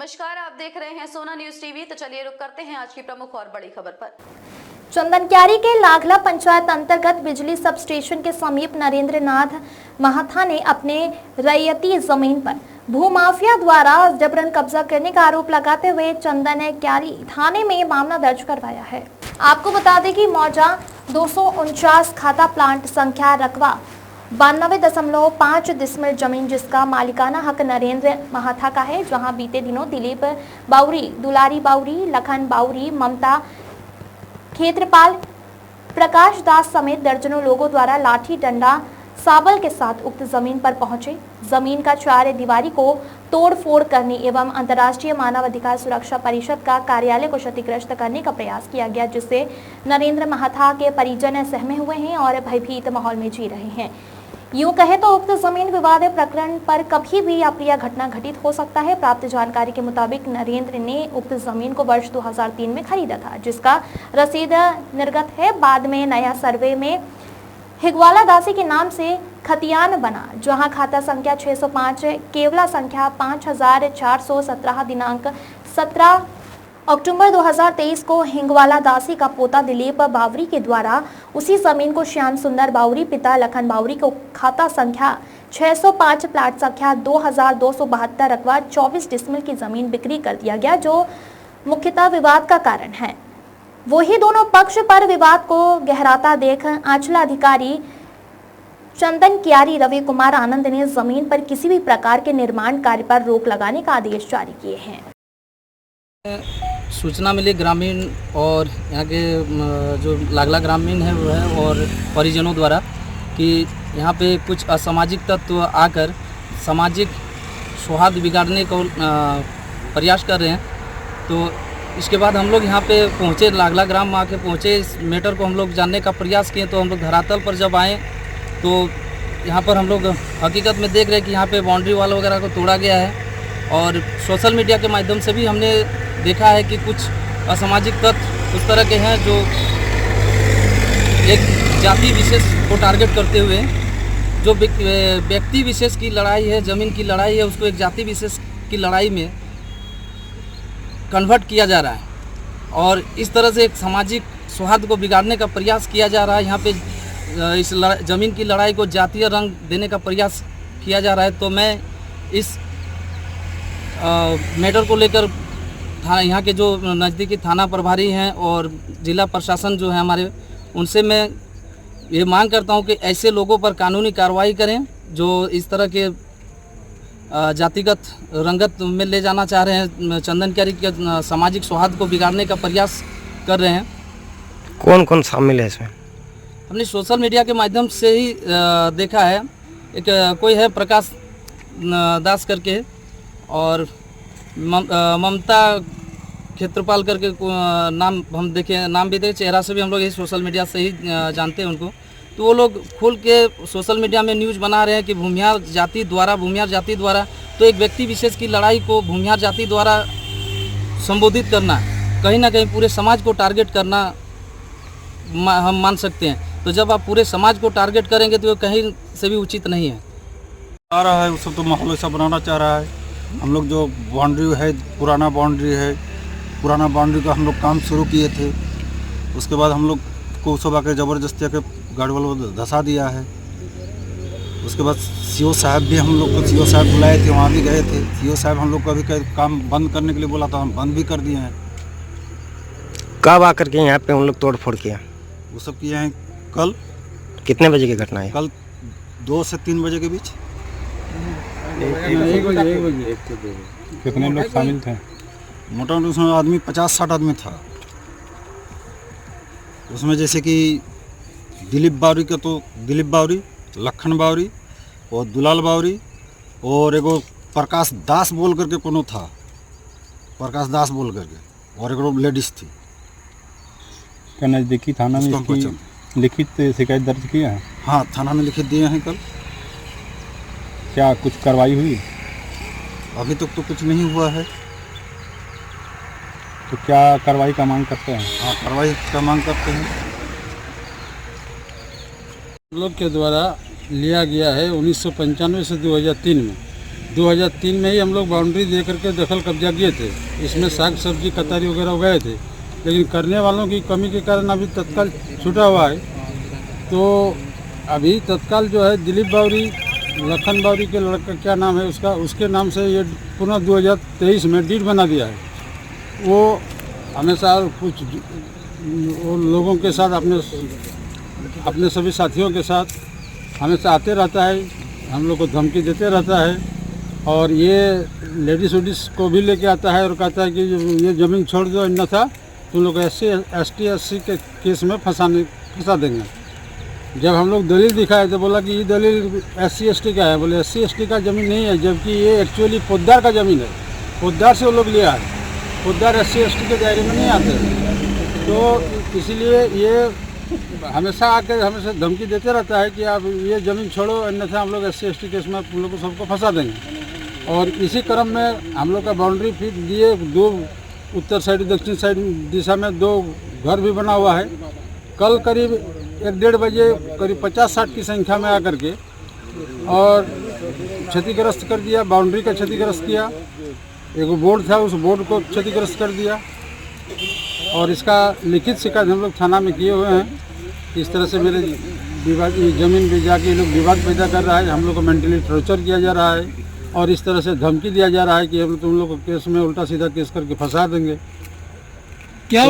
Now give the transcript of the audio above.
नमस्कार, आप देख रहे हैं सोना न्यूज टीवी। तो चलिए रुक करते हैं आज की प्रमुख और बड़ी खबर पर। चंदनक्यारी के लागला पंचायत अंतर्गत बिजली सब स्टेशन के समीप नरेंद्र नाथ महाथा ने अपने रैयती जमीन पर भूमाफिया द्वारा जबरन कब्जा करने का आरोप लगाते हुए चंदनक्यारी थाने में मामला दर्ज करवाया है। आपको बता दें कि मौजा 249 खाता प्लांट संख्या रकबा 92.5 डिसमिल जमीन जिसका मालिकाना हक नरेंद्र महाथा का है, जहां बीते दिनों दिलीप बाउरी, दुलारी बाउरी, लखन बाउरी, ममता खेत्रपाल, प्रकाश दास समेत दर्जनों लोगों द्वारा लाठी डंडा साबल के साथ उक्त जमीन पर पहुंचे जमीन का चार दीवारी को तोड़फोड़ करने एवं अंतर्राष्ट्रीय मानव अधिकार सुरक्षा परिषद का कार्यालय को क्षतिग्रस्त करने का प्रयास किया गया, जिससे नरेंद्र महाथा के परिजन सहमे हुए हैं और भयभीत माहौल में जी रहे हैं। यूं कहे तो उक्त जमीन विवाद प्रकरण पर कभी भी अप्रिय घटना घटित हो सकता है। प्राप्त जानकारी के मुताबिक नरेंद्र ने उक्त जमीन को वर्ष 2003 में खरीदा था, जिसका रसीद निर्गत है। बाद में नया सर्वे में हिगवाला दासी के नाम से खतियान बना, जहां खाता संख्या 605 केवला संख्या 5417 दिनांक 17 अक्टूबर 2023 को हिंगवाला दासी का पोता दिलीप बावरी के द्वारा उसी जमीन को श्याम सुंदर बावरी पिता लखन बावरी को खाता संख्या 605 प्लाट संख्या 2272 रकबा 24 डिसमिल की जमीन बिक्री कर दिया गया, जो मुख्यतः विवाद का कारण है। वही दोनों पक्ष पर विवाद को गहराता देख अंचलाधिकारी चंदनक्यारी रवि कुमार आनंद ने जमीन पर किसी भी प्रकार के निर्माण कार्य पर रोक लगाने का आदेश जारी किए हैं। सूचना मिली ग्रामीण और यहाँ के जो लागला ग्रामीण है वो है और परिजनों द्वारा कि यहाँ पे कुछ असामाजिक तत्व आकर सामाजिक सौहार्द बिगाड़ने को प्रयास कर रहे हैं। तो इसके बाद हम लोग यहाँ पे पहुँचे, लागला ग्राम में आके पहुँचे। इस मैटर को हम लोग जानने का प्रयास किए। तो हम लोग धरातल पर जब आए तो यहाँ पर हम लोग हकीकत में देख रहे हैं कि यहाँ पे बाउंड्री वाल वगैरह को तोड़ा गया है। और सोशल मीडिया के माध्यम से भी हमने देखा है कि कुछ असामाजिक तत्व उस तरह के हैं जो एक जाति विशेष को टारगेट करते हुए जो व्यक्ति विशेष की लड़ाई है, ज़मीन की लड़ाई है, उसको एक जाति विशेष की लड़ाई में कन्वर्ट किया जा रहा है और इस तरह से एक सामाजिक सौहार्द को बिगाड़ने का प्रयास किया जा रहा है। यहाँ पे इस ज़मीन की लड़ाई को जातीय रंग देने का प्रयास किया जा रहा है। तो मैं इस मैटर को लेकर यहाँ के जो नज़दीकी थाना प्रभारी हैं और जिला प्रशासन जो है हमारे, उनसे मैं ये मांग करता हूँ कि ऐसे लोगों पर कानूनी कार्रवाई करें जो इस तरह के जातिगत रंगत में ले जाना चाह रहे हैं, चंदनक्यारी के सामाजिक सौहार्द को बिगाड़ने का प्रयास कर रहे हैं। कौन कौन शामिल है इसमें? हमने सोशल मीडिया के माध्यम से ही देखा है। एक कोई है प्रकाश दास करके और ममता खेत्रपाल करके नाम हम देखे, नाम भी देखे, चेहरा से भी हम लोग यही सोशल मीडिया से ही जानते हैं उनको। तो वो लोग खुल के सोशल मीडिया में न्यूज़ बना रहे हैं कि भूमिहार जाति द्वारा तो एक व्यक्ति विशेष की लड़ाई को भूमिहार जाति द्वारा संबोधित करना, कहीं ना कहीं पूरे समाज को टारगेट करना हम मान सकते हैं। तो जब आप पूरे समाज को टारगेट करेंगे तो कहीं से भी उचित नहीं है। आ रहा है सब तो माहौल ऐसा बनाना चाह रहा है। हम लोग जो बाउंड्री है, पुराना बाउंड्री का हम लोग काम शुरू किए थे। उसके बाद हम लोग को सब आके ज़बरदस्ती आके गाड़ी वालों को धंसा दिया है। उसके बाद सीओ साहब भी हम लोग को सीओ साहब बुलाए थे, वहाँ भी गए थे। सीओ साहब हम लोग को अभी काम बंद करने के लिए बोला था, हम बंद भी कर दिए हैं। कब आकर के यहाँ पे उन लोग तोड़फोड़ किया? वो सब किए हैं कल। कितने बजे की घटना है? कल 2 से 3 बजे के बीच। कितने लोग शामिल थे? मोटामोटी उसमें आदमी 50-60 आदमी था। उसमें जैसे कि दिलीप बावरी, लखन बावरी और दुलाल बावरी और एगो प्रकाश दास बोल करके कोनो था, और एगो लेडीज थी। क्या नज़दीकी थाना में इसकी लिखित शिकायत दर्ज किया है? हाँ, थाना में लिखित दिए हैं कल। क्या कुछ कार्रवाई हुई? अभी तक तो कुछ नहीं हुआ है। तो क्या कार्रवाई का मांग करते हैं? हाँ, कार्रवाई का मांग करते हैं। लोग के द्वारा लिया गया है 1995 से 2003 में 2003 में ही हम लोग बाउंड्री दे करके दखल कब्जा किए थे। इसमें साग सब्जी कतारी वगैरह उगाए थे, लेकिन करने वालों की कमी के कारण अभी तत्काल छूटा हुआ है। तो अभी तत्काल जो है दिलीप बावरी, लखन बावरी के लड़का क्या नाम है उसका, उसके नाम से ये पुनः 2023 में डीड बना दिया है। वो हमेशा कुछ वो लोगों के साथ अपने सभी साथियों के साथ हमेशा आते रहता है, हम लोग को धमकी देते रहता है और ये लेडीज वेडीज को भी लेके आता है और कहता है कि ये ज़मीन छोड़ दो, अन्यथा तुम लोग ST/SC के केस में फंसा देंगे। जब हम लोग दलील दिखाए तो बोला कि ये दलील SC/ST का है। बोले SC/ST का ज़मीन नहीं है, जबकि ये एक्चुअली पोद्दार का ज़मीन है। पोद्दार से वो लोग लिया है, पोद्दार SC/ST के दायरे में नहीं आते। तो इसीलिए ये हमेशा आकर हमेशा धमकी देते रहता है कि आप ये ज़मीन छोड़ो, अन्यथा हम लोग SC/ST केस में तुम लोग को सबको फंसा देंगे। और इसी क्रम में हम लोग का बाउंड्री फिट दिए, 2 उत्तर साइड दक्षिण साइड दिशा में 2 घर भी बना हुआ है। कल करीब 1-1:30 बजे करीब 50-60 की संख्या में आकर के और क्षतिग्रस्त कर दिया, बाउंड्री का क्षतिग्रस्त किया। एक बोर्ड था, उस बोर्ड को क्षतिग्रस्त कर दिया और इसका लिखित शिकायत हम लोग थाना में किए हुए हैं। इस तरह से मेरे विवाद ज़मीन भी जाके लोग विवाद पैदा कर रहा है, हम लोग को मेंटली टॉर्चर किया जा रहा है और इस तरह से धमकी दिया जा रहा है कि हम तुम लोग को केस में उल्टा सीधा केस करके फंसा देंगे। क्या तो